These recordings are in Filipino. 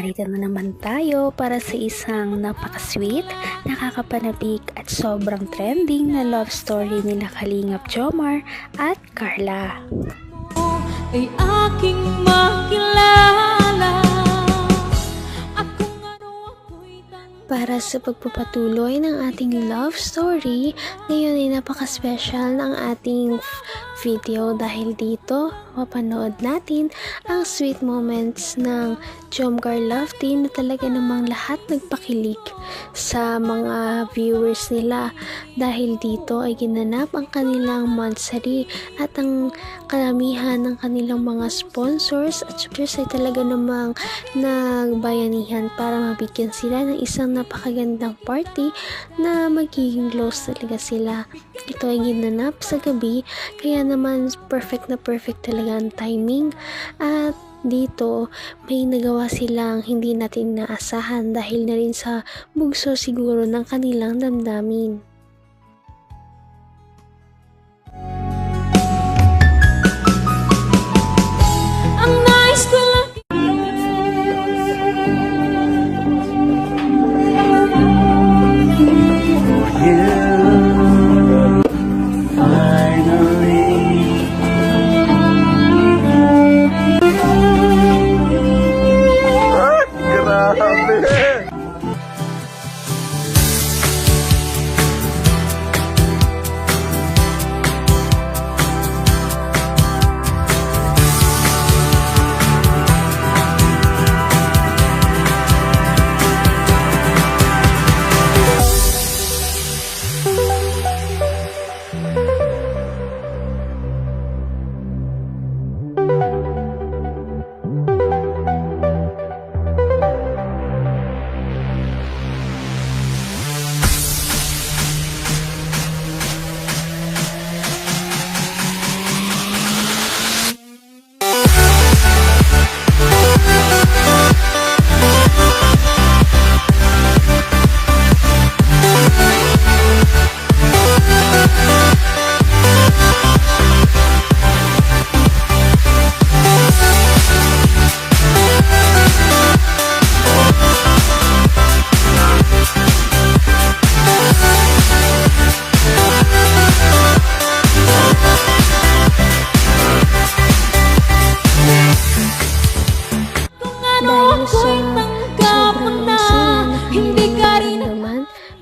Nandito na naman tayo para sa isang napaka-sweet, nakakapanabik at sobrang trending na love story nila Kalingap Jomar at Carla. Ay aking makilala. Para sa pagpapatuloy ng ating love story, ngayon ay napaka-special ng ating video dahil dito mapanood natin ang sweet moments ng Jomcar Love Team na talaga namang lahat nagpakilig sa mga viewers nila dahil dito ay ginanap ang kanilang monthsary at ang karamihan ng kanilang mga sponsors at supporters ay talaga namang nagbayanihan para mabigyan sila ng isang napakagandang party na magiging close talaga sila. Ito ay ginanap sa gabi kaya naman perfect na perfect talaga ang timing at dito may nagawa silang hindi natin inaasahan dahil na rin sa bugso siguro ng kanilang damdamin. Ang nais ko lang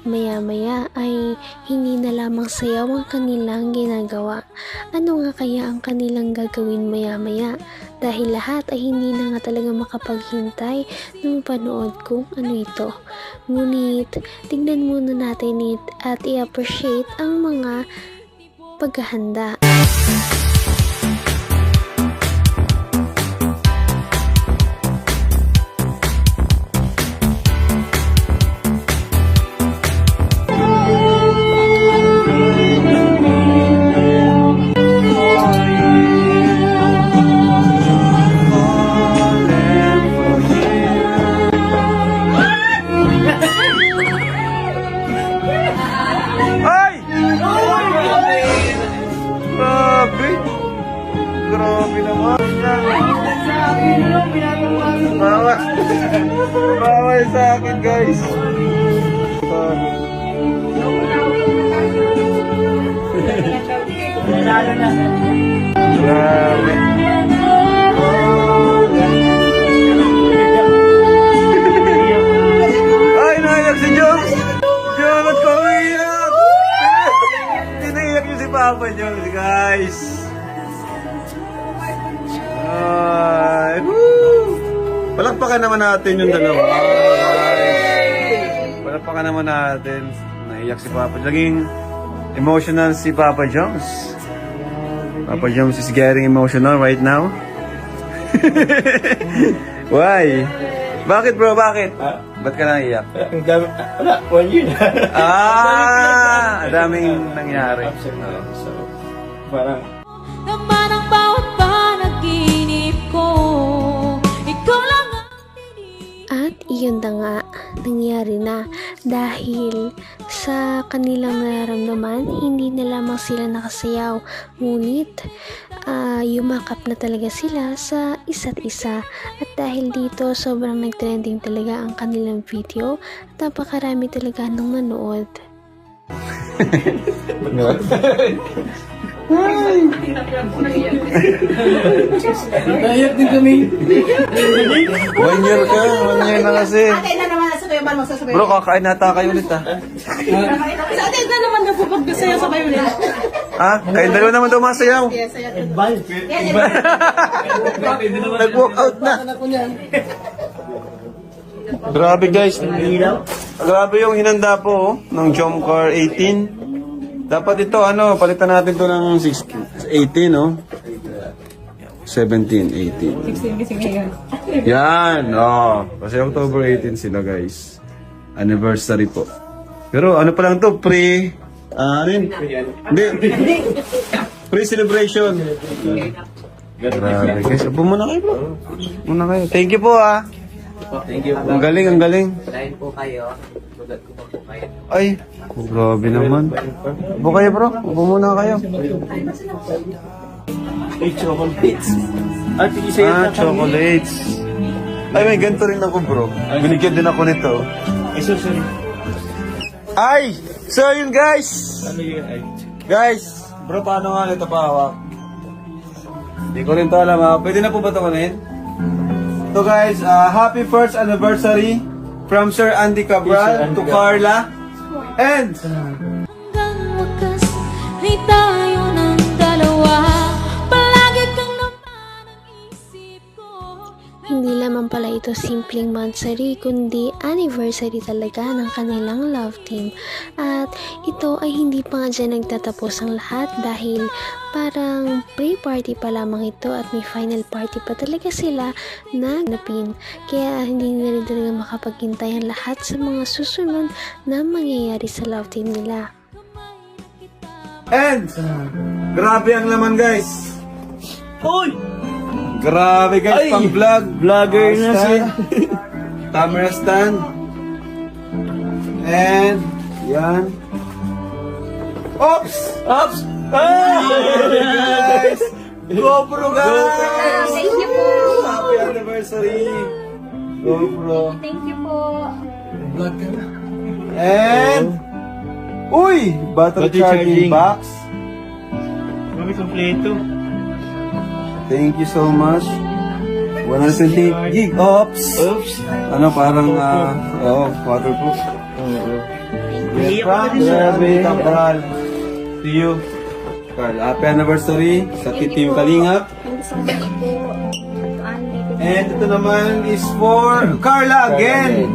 maya-maya ay hindi na lamang sayaw ang kanilang ginagawa. Ano nga kaya ang kanilang gagawin maya-maya? Dahil lahat ay hindi na nga talaga makapaghintay nung panood kung ano ito. Ngunit, tignan muna natin at i-appreciate ang mga paghahanda. Grabe naman yan. Bawal sa akin, guys. Grabe. Ay, naiyak si Jones. Jones, kumiyak. Tinaiyak niyo si Papa Jones, guys. Palakpakan naman natin yung dalawa. Palakpakan naman natin. Naiyak si Papa. Laging emotional si Papa Jones. Papa Jones is getting emotional right now. Why? Bakit bro? Bakit? Ba't ka naiyak? Wala, 1 year na. Daming nangyari. So, parang naman ang bawat panaginip ko. Ikaw lang ang At iyon na nga, nangyari na dahil sa kanilang nararamdaman, hindi na lamang sila nakasayaw. Ngunit yumakap na talaga sila sa isa't isa. At dahil dito, sobrang nagtrending talaga ang kanilang video at napakarami talaga nung nanood. Naiyak din kami. 1 year ka, 1 year na kasi. Ate na naman nasa tuyo ba magsasabi? Bro, kakain nata kayo ulit ah. Ate na naman nagpapagdasaya sa kayo ulit. Ah, kayo dalawa naman daw masayaw. Yes, saya. Nag-walk out na. Grabe guys. Grabe yung hinanda po ng Jomcar 18. Dapat ito palitan natin to ng 18 17, 18. Yan, kasi October 18 sila guys. Anniversary po. Pero ano pa lang to, Hindi. Pre-celebration. Grabe guys. Upo muna kayo bro. Muna kayo. Thank you po ah. Thank you. Ang galing, ang galing. Dahil po kayo, tulad ko po kayo. Ay, grabe naman. Upo kayo bro. Upo muna kayo. Chocolates. At isa Chocolates. Ay, may ganito rin ako bro. Binigyan din ako nito. sorry. Ay! So yun guys! Ano yun? Ay, Guys! Bro, paano nga nito pahawak? Hindi ko rin to alam ha. Pwede na po ba ito kunin? So guys, happy first anniversary from Sir Andy Cabral to Carla. And Hanggang wakas ay tayo ng dalawa. Palagi kang naman ang isip ko. Hindi lamang pala ito simpleng monthsary, kundi anniversary talaga ng kanilang love team. At ito ay hindi pa nga dyan nagtatapos ang lahat dahil parang pre-party pa lamang ito at may final party pa talaga sila na napin. Kaya hindi na rin talaga makapaghintay ang lahat sa mga susunod na mangyayari sa love team nila. And grabe ang laman guys. Hoy! Grabe guys, Ay! pang vlog. Vlogger na Stand. siya. Camera stand. And yan. Oops! Ups! Guys! GoPro guys! Thank you po. Happy anniversary! GoPro. Thank you po. And uy! Battery Battery charging charging. box. Mami, kompleto. Thank you so much. 120 gig. Oops! Oops! Ano parang waterproof. Yes, Frank, grabe, Cabral. To you. Carl, happy anniversary sa Team Kalingap. And ito naman is for Carla again.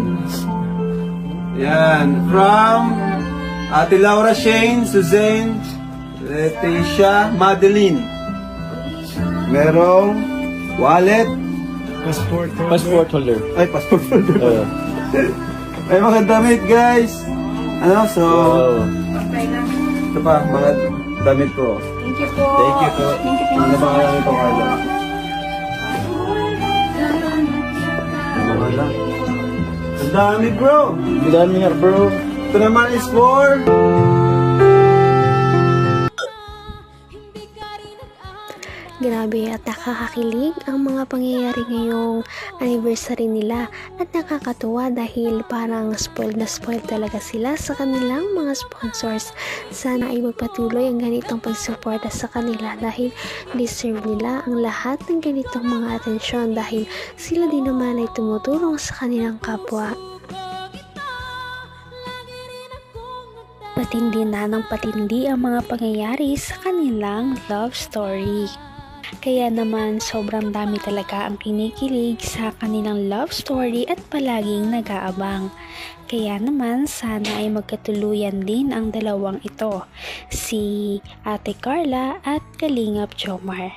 Yan, from Ate Laura Shane, Suzanne, Leticia, Madeline. Merong wallet. Passport holder. Ay, passport holder. Ay, mga damit, guys. So, ito pa, mga damit ko. Thank you po. Thank you po. Ano ba kaya ito, Carla? Ano ba lang? Ang dami, bro. Ang dami nga, bro. Ito naman is for... Grabe at nakakakilig ang mga pangyayari ngayong anniversary nila at nakakatuwa dahil parang spoiled na spoiled talaga sila sa kanilang mga sponsors. Sana ay magpatuloy ang ganitong pagsuporta sa kanila dahil deserve nila ang lahat ng ganitong mga atensyon dahil sila din naman ay tumutulong sa kanilang kapwa. Patindi na ng patindi ang mga pangyayari sa kanilang love story. Kaya naman sobrang dami talaga ang kinikilig sa kanilang love story at palaging nag-aabang. Kaya naman sana ay magkatuluyan din ang dalawang ito, si Ate Carla at Kalingap Jomar.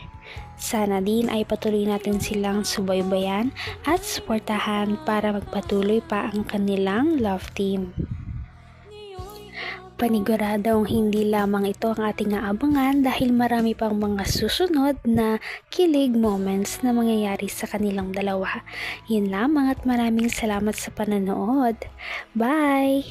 Sana din ay patuloy natin silang subaybayan at suportahan para magpatuloy pa ang kanilang love team. Paniguradong hindi lamang ito ang ating aabangan dahil marami pang mga susunod na kilig moments na mangyayari sa kanilang dalawa. Yun lamang at maraming salamat sa pananood. Bye!